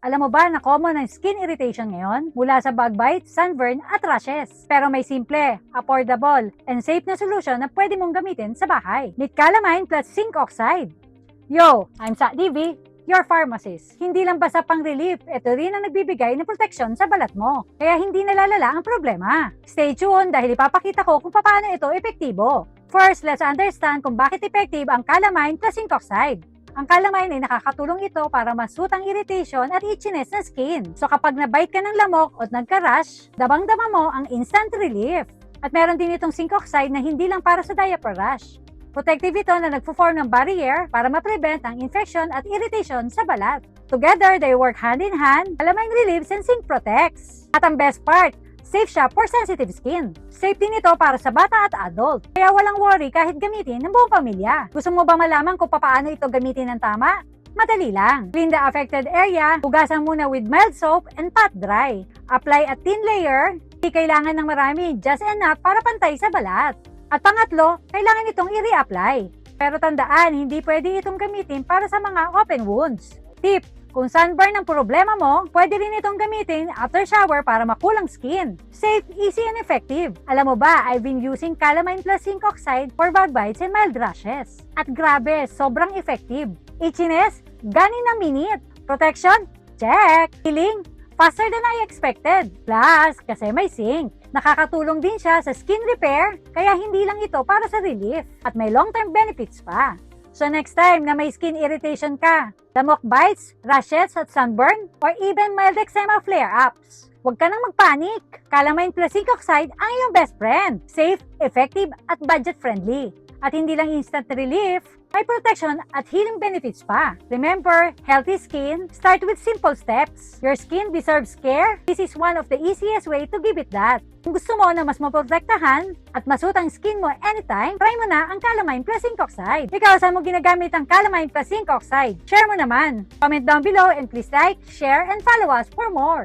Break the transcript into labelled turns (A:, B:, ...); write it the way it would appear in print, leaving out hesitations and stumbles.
A: Alam mo ba na common ang skin irritation ngayon mula sa bug bite, sunburn at rashes? Pero may simple, affordable, and safe na solution na pwede mong gamitin sa bahay. Meet Calamine plus Zinc Oxide. Yo, I'm Sa Divi, your pharmacist. Hindi lang basta pang relief, ito rin ang nagbibigay ng proteksyon sa balat mo. Kaya hindi nalalala ang problema. Stay tuned dahil ipapakita ko kung paano ito epektibo. First, let's understand kung bakit effective ang Calamine plus Zinc Oxide. Ang Calamine ay nakakatulong ito para masut ang irritation at itchiness ng skin. So kapag nabite ka ng lamok o nagka-rash, dabang-dama mo ang instant relief. At meron din itong zinc oxide na hindi lang para sa diaper rash. Protective ito na nagpo-form ng barrier para ma-prevent ang infection at irritation sa balat. Together, they work hand in hand. Calamine relieves and zinc protects. At ang best part, safe siya for sensitive skin. Safe din ito para sa bata at adult. Kaya walang worry kahit gamitin ng buong pamilya. Gusto mo ba malaman kung paano ito gamitin ng tama? Madali lang. Clean the affected area, hugasan muna with mild soap and pat dry. Apply a thin layer. Hindi kailangan ng marami, just enough para pantay sa balat. At pangatlo, kailangan itong i-reapply. Pero tandaan, hindi pwede itong gamitin para sa mga open wounds. Tip: kung sunburn ang problema mo, pwede rin itong gamitin after shower para makulang skin. Safe, easy, and effective. Alam mo ba, I've been using Calamine plus Zinc Oxide for bug bites and mild rashes. At grabe, sobrang effective. Itchiness? Ganin na minute. Protection? Check. Healing? Faster than I expected. Plus, kasi may zinc. Nakakatulong din siya sa skin repair, kaya hindi lang ito para sa relief. At may long-term benefits pa. So next time na may skin irritation ka, lamok bites, rashes at sunburn, or even mild eczema flare-ups, huwag ka nang magpanik. Calamine plus Zinc Oxide ang iyong best friend. Safe, effective, at budget-friendly. At hindi lang instant relief, may protection at healing benefits pa. Remember, healthy skin start with simple steps. Your skin deserves care. This is one of the easiest way to give it that. Kung gusto mo na mas maprotektahan at masut ang skin mo anytime, try mo na ang Calamine plus Zinc Oxide. Ikaw, saan mo ginagamit ang Calamine plus Zinc Oxide? Share mo naman. Comment down below and please like, share, and follow us for more.